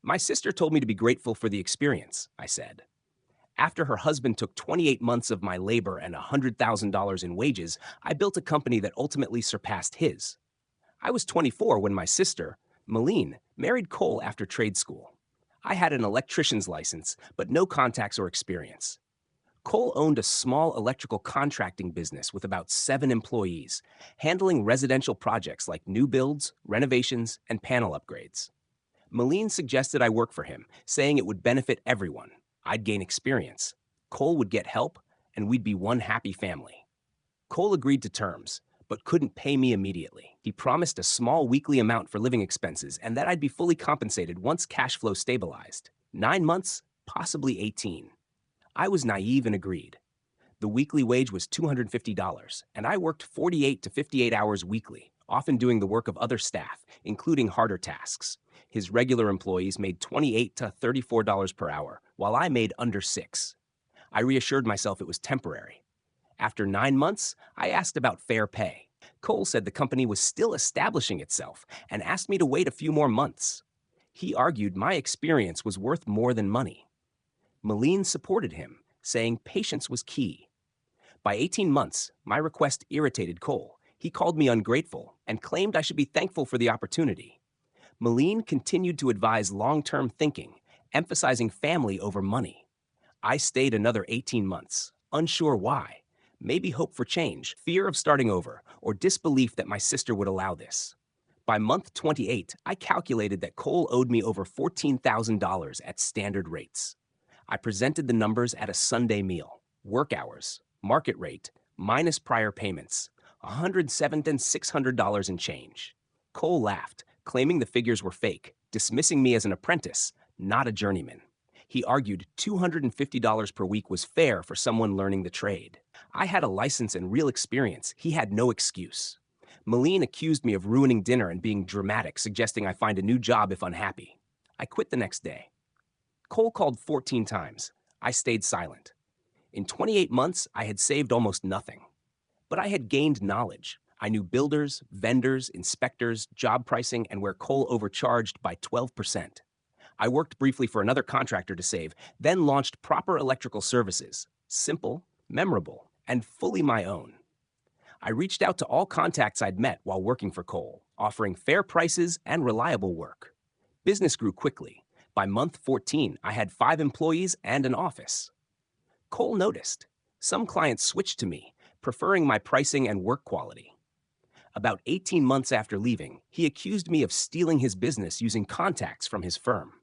My sister told me to be grateful for the experience, I said. After her husband took 28 months of my labor and $100,000 in wages, I built a company that ultimately surpassed his. I was 24 when my sister, Malene, married Cole after trade school. I had an electrician's license, but no contacts or experience. Cole owned a small electrical contracting business with about 7 employees, handling residential projects like new builds, renovations, and panel upgrades. Malene suggested I work for him, saying it would benefit everyone. I'd gain experience. Cole would get help, and we'd be one happy family. Cole agreed to terms, but couldn't pay me immediately. He promised a small weekly amount for living expenses and that I'd be fully compensated once cash flow stabilized. 9 months, possibly 18. I was naive and agreed. The weekly wage was $250, and I worked 48 to 58 hours weekly, often doing the work of other staff, including harder tasks. His regular employees made $28 to $34 per hour, while I made under 6. I reassured myself it was temporary. After 9 months, I asked about fair pay. Cole said the company was still establishing itself and asked me to wait a few more months. He argued my experience was worth more than money. Malene supported him, saying patience was key. By 18 months, my request irritated Cole. He called me ungrateful and claimed I should be thankful for the opportunity. Malene continued to advise long-term thinking, emphasizing family over money. I stayed another 18 months, unsure why. Maybe hope for change, fear of starting over, or disbelief that my sister would allow this. By month 28, I calculated that Cole owed me over $14,000 at standard rates. I presented the numbers at a Sunday meal. Work hours, market rate, minus prior payments, $107,600 and change. Cole laughed, claiming the figures were fake, dismissing me as an apprentice, not a journeyman. He argued $250 per week was fair for someone learning the trade. I had a license and real experience. He had no excuse. Malene accused me of ruining dinner and being dramatic, suggesting I find a new job if unhappy. I quit the next day. Cole called 14 times. I stayed silent. In 28 months, I had saved almost nothing. But I had gained knowledge. I knew builders, vendors, inspectors, job pricing, and where Cole overcharged by 12%. I worked briefly for another contractor to save, then launched Proper Electrical Services. Simple, memorable, and fully my own. I reached out to all contacts I'd met while working for Cole, offering fair prices and reliable work. Business grew quickly. By month 14, I had 5 employees and an office. Cole noticed. Some clients switched to me, preferring my pricing and work quality. About 18 months after leaving, he accused me of stealing his business using contacts from his firm.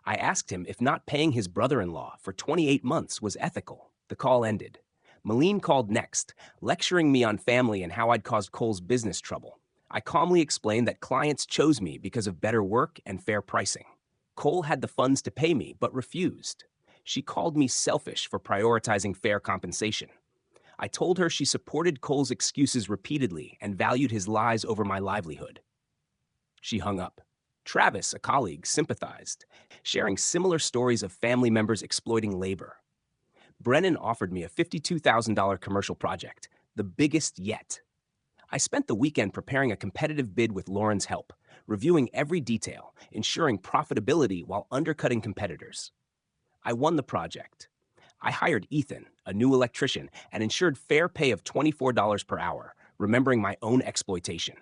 I asked him if not paying his brother-in-law for 28 months was ethical. The call ended. Malene called next, lecturing me on family and how I'd caused Cole's business trouble. I calmly explained that clients chose me because of better work and fair pricing. Cole had the funds to pay me, but refused. She called me selfish for prioritizing fair compensation. I told her she supported Cole's excuses repeatedly and valued his lies over my livelihood. She hung up. Travis, a colleague, sympathized, sharing similar stories of family members exploiting labor. Brennan offered me a $52,000 commercial project, the biggest yet. I spent the weekend preparing a competitive bid with Lauren's help, reviewing every detail, ensuring profitability while undercutting competitors. I won the project. I hired Ethan, a new electrician, and ensured fair pay of $24 per hour, remembering my own exploitation.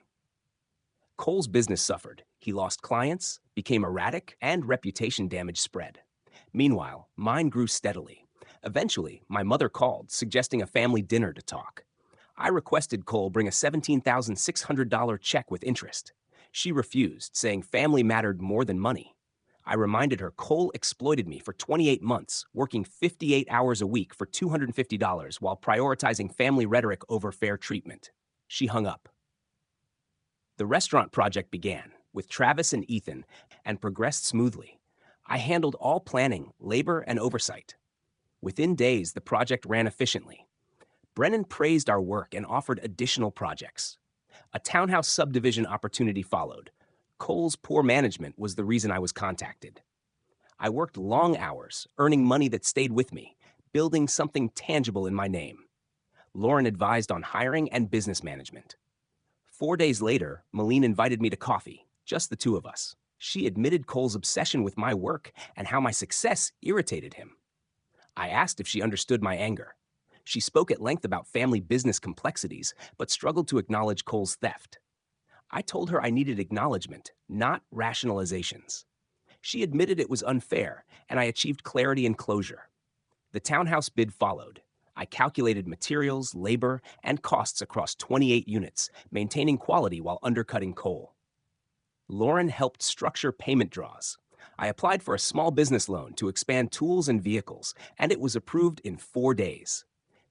Cole's business suffered. He lost clients, became erratic, and reputation damage spread. Meanwhile, mine grew steadily. Eventually, my mother called, suggesting a family dinner to talk. I requested Cole bring a $17,600 check with interest. She refused, saying family mattered more than money. I reminded her Cole exploited me for 28 months, working 58 hours a week for $250 while prioritizing family rhetoric over fair treatment. She hung up. The restaurant project began, with Travis and Ethan, and progressed smoothly. I handled all planning, labor, and oversight. Within days, the project ran efficiently. Brennan praised our work and offered additional projects. A townhouse subdivision opportunity followed. Cole's poor management was the reason I was contacted. I worked long hours, earning money that stayed with me, building something tangible in my name. Lauren advised on hiring and business management. 4 days later, Malene invited me to coffee, just the two of us. She admitted Cole's obsession with my work and how my success irritated him. I asked if she understood my anger. She spoke at length about family business complexities, but struggled to acknowledge Cole's theft. I told her I needed acknowledgement, not rationalizations. She admitted it was unfair, and I achieved clarity and closure. The townhouse bid followed. I calculated materials, labor, and costs across 28 units, maintaining quality while undercutting Cole. Lauren helped structure payment draws. I applied for a small business loan to expand tools and vehicles, and it was approved in 4 days.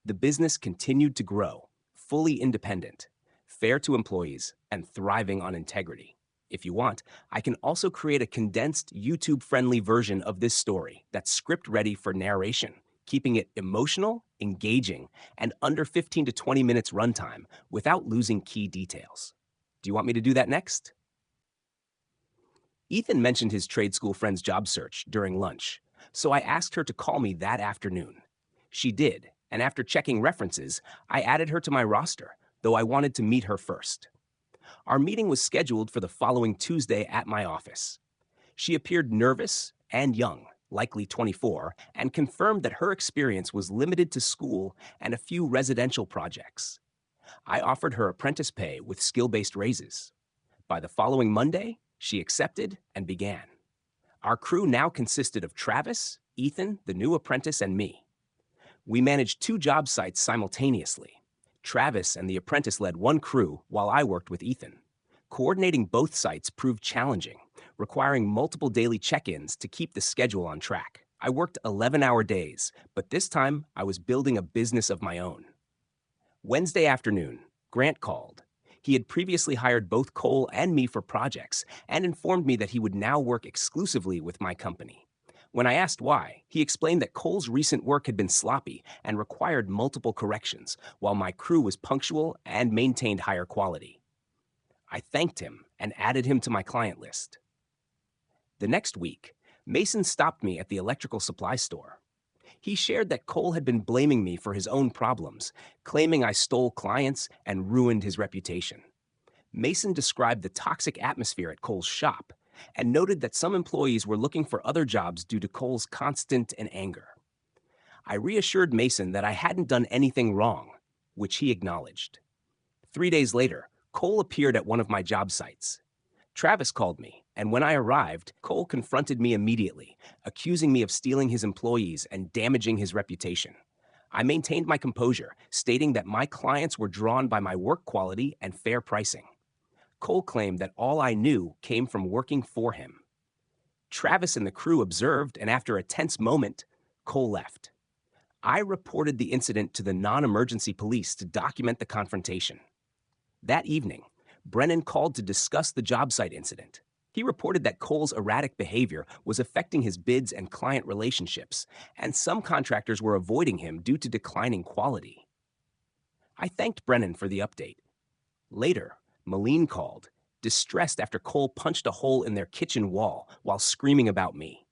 The business continued to grow, fully independent, fair to employees, and thriving on integrity. If you want, I can also create a condensed, YouTube-friendly version of this story that's script-ready for narration, keeping it emotional, engaging, and under 15 to 20 minutes runtime without losing key details. Do you want me to do that next? Ethan mentioned his trade school friend's job search during lunch, so I asked her to call me that afternoon. She did, and after checking references, I added her to my roster, though I wanted to meet her first. Our meeting was scheduled for the following Tuesday at my office. She appeared nervous and young, likely 24, and confirmed that her experience was limited to school and a few residential projects. I offered her apprentice pay with skill-based raises. By the following Monday, she accepted and began. Our crew now consisted of Travis, Ethan, the new apprentice, and me. We managed 2 job sites simultaneously. Travis and the apprentice led one crew while I worked with Ethan. Coordinating both sites proved challenging, requiring multiple daily check-ins to keep the schedule on track. I worked 11-hour days, but this time I was building a business of my own. Wednesday afternoon, Grant called. He had previously hired both Cole and me for projects and informed me that he would now work exclusively with my company. When I asked why, he explained that Cole's recent work had been sloppy and required multiple corrections, while my crew was punctual and maintained higher quality. I thanked him and added him to my client list. The next week, Mason stopped me at the electrical supply store. He shared that Cole had been blaming me for his own problems, claiming I stole clients and ruined his reputation. Mason described the toxic atmosphere at Cole's shop and noted that some employees were looking for other jobs due to Cole's constant and anger. I reassured Mason that I hadn't done anything wrong, which he acknowledged. 3 days later, Cole appeared at one of my job sites. Travis called me, and when I arrived, Cole confronted me immediately, accusing me of stealing his employees and damaging his reputation. I maintained my composure, stating that my clients were drawn by my work quality and fair pricing. Cole claimed that all I knew came from working for him. Travis and the crew observed, and after a tense moment, Cole left. I reported the incident to the non-emergency police to document the confrontation. That evening, Brennan called to discuss the job site incident. He reported that Cole's erratic behavior was affecting his bids and client relationships, and some contractors were avoiding him due to declining quality. I thanked Brennan for the update. Later, Malene called, distressed after Cole punched a hole in their kitchen wall while screaming about me.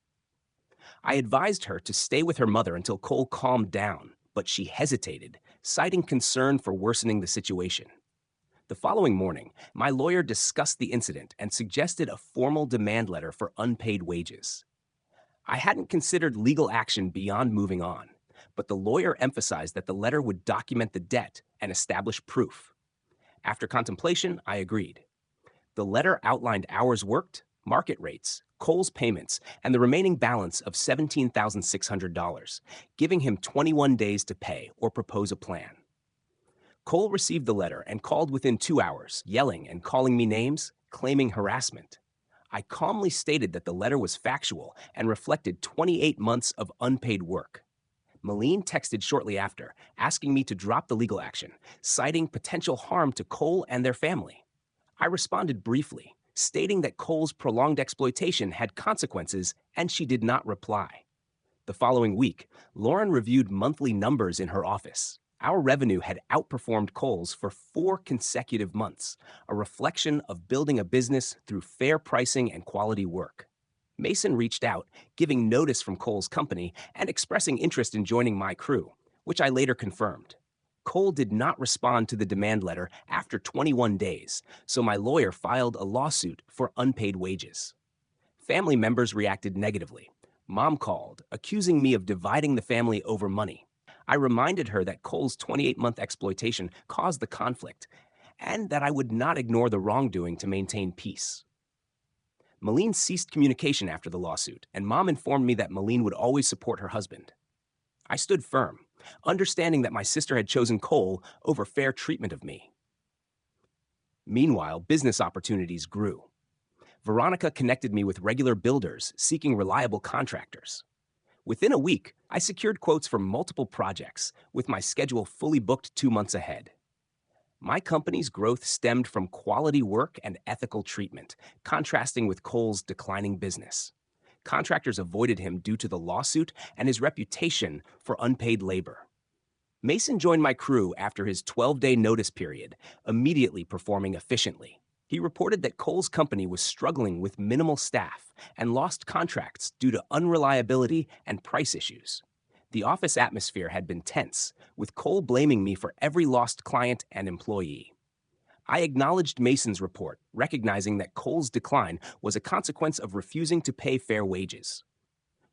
I advised her to stay with her mother until Cole calmed down, but she hesitated, citing concern for worsening the situation. The following morning, my lawyer discussed the incident and suggested a formal demand letter for unpaid wages. I hadn't considered legal action beyond moving on, but the lawyer emphasized that the letter would document the debt and establish proof. After contemplation, I agreed. The letter outlined hours worked, market rates, Cole's payments, and the remaining balance of $17,600, giving him 21 days to pay or propose a plan. Cole received the letter and called within 2 hours, yelling and calling me names, claiming harassment. I calmly stated that the letter was factual and reflected 28 months of unpaid work. Malene texted shortly after, asking me to drop the legal action, citing potential harm to Cole and their family. I responded briefly, stating that Cole's prolonged exploitation had consequences, and she did not reply. The following week, Lauren reviewed monthly numbers in her office. Our revenue had outperformed Cole's for 4 consecutive months, a reflection of building a business through fair pricing and quality work. Mason reached out, giving notice from Cole's company and expressing interest in joining my crew, which I later confirmed. Cole did not respond to the demand letter after 21 days, so my lawyer filed a lawsuit for unpaid wages. Family members reacted negatively. Mom called, accusing me of dividing the family over money. I reminded her that Cole's 28-month exploitation caused the conflict and that I would not ignore the wrongdoing to maintain peace. Malene ceased communication after the lawsuit, and Mom informed me that Malene would always support her husband. I stood firm, understanding that my sister had chosen Cole over fair treatment of me. Meanwhile, business opportunities grew. Veronica connected me with regular builders seeking reliable contractors. Within a week, I secured quotes for multiple projects, with my schedule fully booked 2 months ahead. My company's growth stemmed from quality work and ethical treatment, contrasting with Cole's declining business. Contractors avoided him due to the lawsuit and his reputation for unpaid labor. Mason joined my crew after his 12-day notice period, immediately performing efficiently. He reported that Cole's company was struggling with minimal staff and lost contracts due to unreliability and price issues. The office atmosphere had been tense, with Cole blaming me for every lost client and employee. I acknowledged Mason's report, recognizing that Cole's decline was a consequence of refusing to pay fair wages.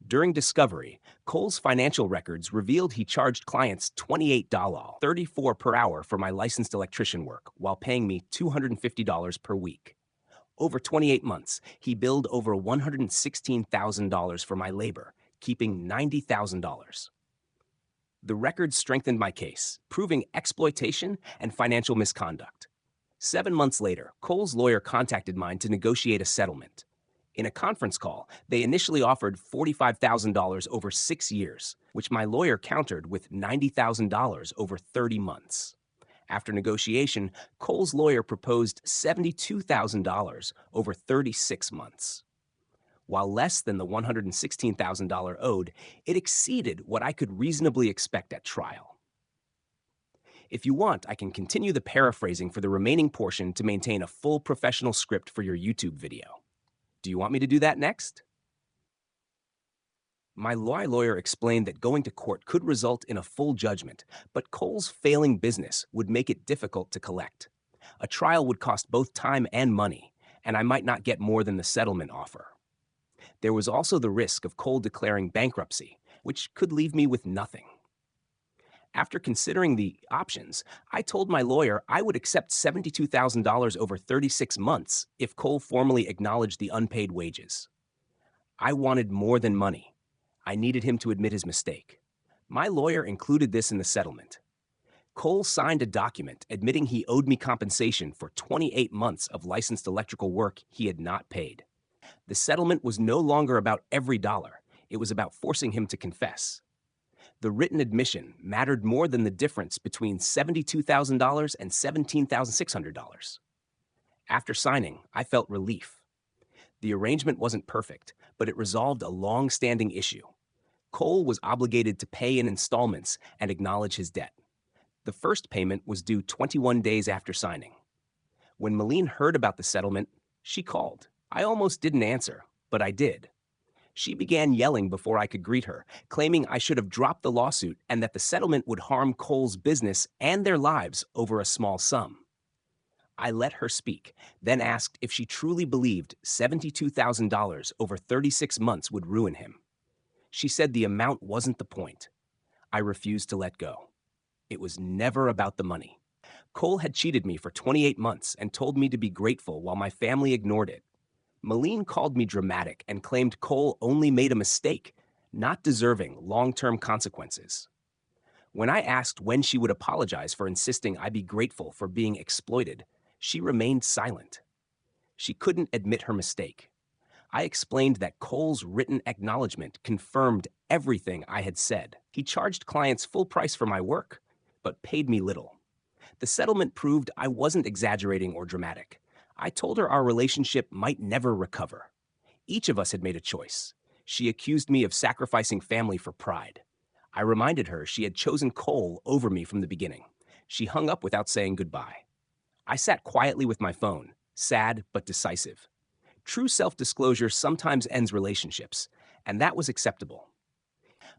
During discovery, Cole's financial records revealed he charged clients $28.34 per hour for my licensed electrician work, while paying me $250 per week. Over 28 months, he billed over $116,000 for my labor, keeping $90,000. The records strengthened my case, proving exploitation and financial misconduct. 7 months later, Cole's lawyer contacted mine to negotiate a settlement. In a conference call, they initially offered $45,000 over 6 years, which my lawyer countered with $90,000 over 30 months. After negotiation, Cole's lawyer proposed $72,000 over 36 months. While less than the $116,000 owed, it exceeded what I could reasonably expect at trial. If you want, I can continue the paraphrasing for the remaining portion to maintain a full professional script for your YouTube video. Do you want me to do that next? My lawyer explained that going to court could result in a full judgment, but Cole's failing business would make it difficult to collect. A trial would cost both time and money, and I might not get more than the settlement offer. There was also the risk of Cole declaring bankruptcy, which could leave me with nothing. After considering the options, I told my lawyer I would accept $72,000 over 36 months if Cole formally acknowledged the unpaid wages. I wanted more than money. I needed him to admit his mistake. My lawyer included this in the settlement. Cole signed a document admitting he owed me compensation for 28 months of licensed electrical work he had not paid. The settlement was no longer about every dollar. It was about forcing him to confess. The written admission mattered more than the difference between $72,000 and $17,600. After signing, I felt relief. The arrangement wasn't perfect, but it resolved a long-standing issue. Cole was obligated to pay in installments and acknowledge his debt. The first payment was due 21 days after signing. When Malene heard about the settlement, she called. I almost didn't answer, but I did. She began yelling before I could greet her, claiming I should have dropped the lawsuit and that the settlement would harm Cole's business and their lives over a small sum. I let her speak, then asked if she truly believed $72,000 over 36 months would ruin him. She said the amount wasn't the point. I refused to let go. It was never about the money. Cole had cheated me for 28 months and told me to be grateful while my family ignored it. Malene called me dramatic and claimed Cole only made a mistake, not deserving long-term consequences. When I asked when she would apologize for insisting I be grateful for being exploited, she remained silent. She couldn't admit her mistake. I explained that Cole's written acknowledgement confirmed everything I had said. He charged clients full price for my work, but paid me little. The settlement proved I wasn't exaggerating or dramatic. I told her our relationship might never recover. Each of us had made a choice. She accused me of sacrificing family for pride. I reminded her she had chosen Cole over me from the beginning. She hung up without saying goodbye. I sat quietly with my phone, sad but decisive. True self-disclosure sometimes ends relationships, and that was acceptable.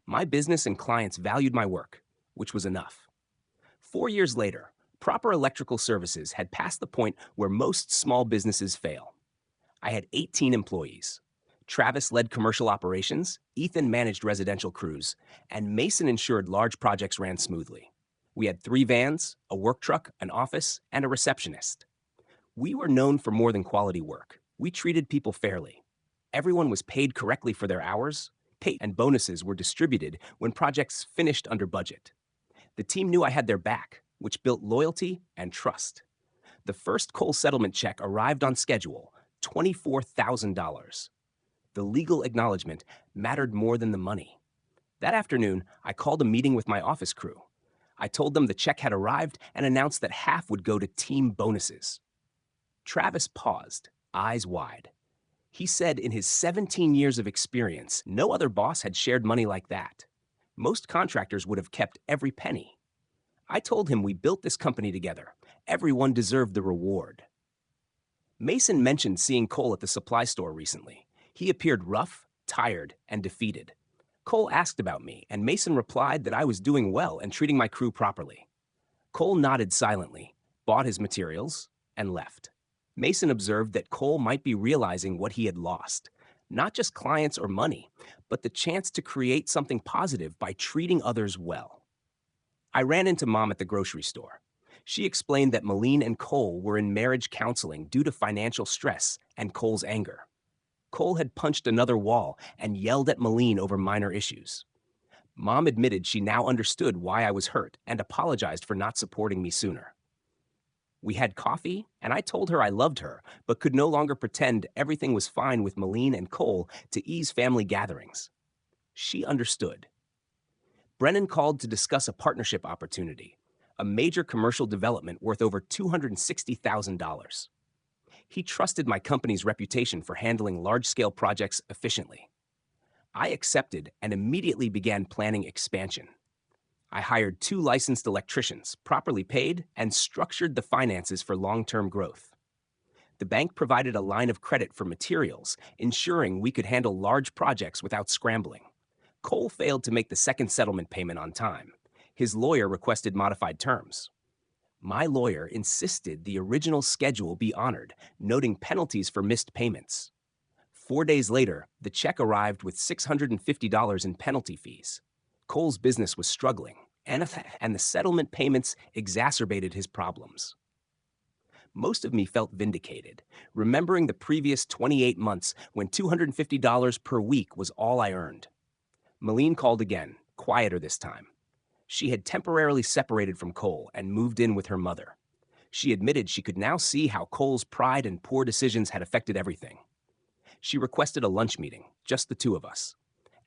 My business and clients valued my work, which was enough. 4 years later, proper electrical services had passed the point where most small businesses fail. I had 18 employees. Travis led commercial operations, Ethan managed residential crews, and Mason ensured large projects ran smoothly. We had 3 vans, a work truck, an office, and a receptionist. We were known for more than quality work. We treated people fairly. Everyone was paid correctly for their hours, and bonuses were distributed when projects finished under budget. The team knew I had their back, which built loyalty and trust. The first coal settlement check arrived on schedule, $24,000. The legal acknowledgement mattered more than the money. That afternoon, I called a meeting with my office crew. I told them the check had arrived and announced that half would go to team bonuses. Travis paused, eyes wide. He said in his 17 years of experience, no other boss had shared money like that. Most contractors would have kept every penny. I told him we built this company together. Everyone deserved the reward. Mason mentioned seeing Cole at the supply store recently. He appeared rough, tired, and defeated. Cole asked about me, and Mason replied that I was doing well and treating my crew properly. Cole nodded silently, bought his materials, and left. Mason observed that Cole might be realizing what he had lost. Not just clients or money, but the chance to create something positive by treating others well. I ran into Mom at the grocery store. She explained that Malene and Cole were in marriage counseling due to financial stress and Cole's anger. Cole had punched another wall and yelled at Malene over minor issues. Mom admitted she now understood why I was hurt and apologized for not supporting me sooner. We had coffee, and I told her I loved her, but could no longer pretend everything was fine with Malene and Cole to ease family gatherings. She understood. Brennan called to discuss a partnership opportunity, a major commercial development worth over $260,000. He trusted my company's reputation for handling large-scale projects efficiently. I accepted and immediately began planning expansion. I hired 2 licensed electricians, properly paid, and structured the finances for long-term growth. The bank provided a line of credit for materials, ensuring we could handle large projects without scrambling. Cole failed to make the second settlement payment on time. His lawyer requested modified terms. My lawyer insisted the original schedule be honored, noting penalties for missed payments. 4 days later, the check arrived with $650 in penalty fees. Cole's business was struggling, and the settlement payments exacerbated his problems. Most of me felt vindicated, remembering the previous 28 months when $250 per week was all I earned. Malene called again, quieter this time. She had temporarily separated from Cole and moved in with her mother. She admitted she could now see how Cole's pride and poor decisions had affected everything. She requested a lunch meeting, just the 2 of us.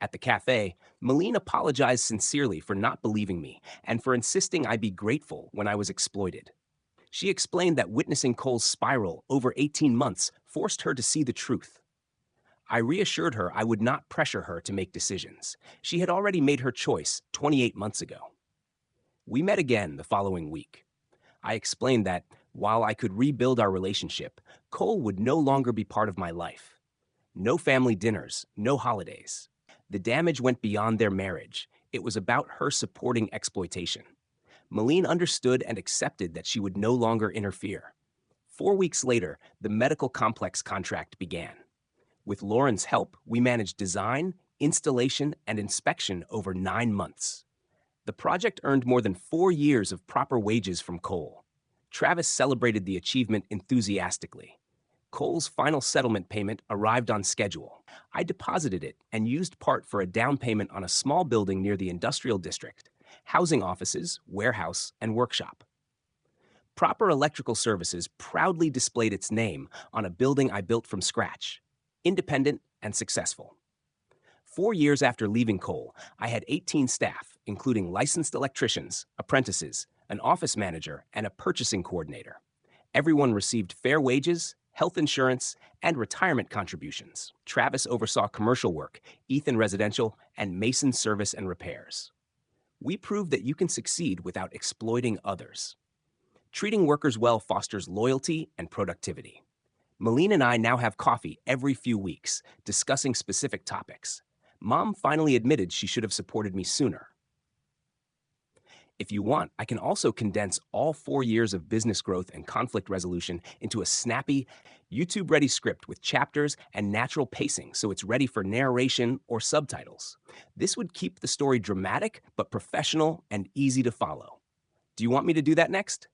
At the cafe, Malene apologized sincerely for not believing me and for insisting I be grateful when I was exploited. She explained that witnessing Cole's spiral over 18 months forced her to see the truth. I reassured her I would not pressure her to make decisions. She had already made her choice 28 months ago. We met again the following week. I explained that, while I could rebuild our relationship, Cole would no longer be part of my life. No family dinners, no holidays. The damage went beyond their marriage. It was about her supporting exploitation. Malene understood and accepted that she would no longer interfere. 4 weeks later, the medical complex contract began. With Lauren's help, we managed design, installation, and inspection over 9 months. The project earned more than 4 years of proper wages from Cole. Travis celebrated the achievement enthusiastically. Cole's final settlement payment arrived on schedule. I deposited it and used part for a down payment on a small building near the industrial district, housing offices, warehouse, and workshop. Proper Electrical Services proudly displayed its name on a building I built from scratch, independent and successful. 4 years after leaving Cole, I had 18 staff, including licensed electricians, apprentices, an office manager, and a purchasing coordinator. Everyone received fair wages, health insurance, and retirement contributions. Travis oversaw commercial work, Ethan residential, and Mason service and repairs. We proved that you can succeed without exploiting others. Treating workers well fosters loyalty and productivity. Malene and I now have coffee every few weeks, discussing specific topics. Mom finally admitted she should have supported me sooner. If you want, I can also condense all 4 years of business growth and conflict resolution into a snappy, YouTube ready script with chapters and natural pacing so it's ready for narration or subtitles. This would keep the story dramatic but professional and easy to follow. Do you want me to do that next?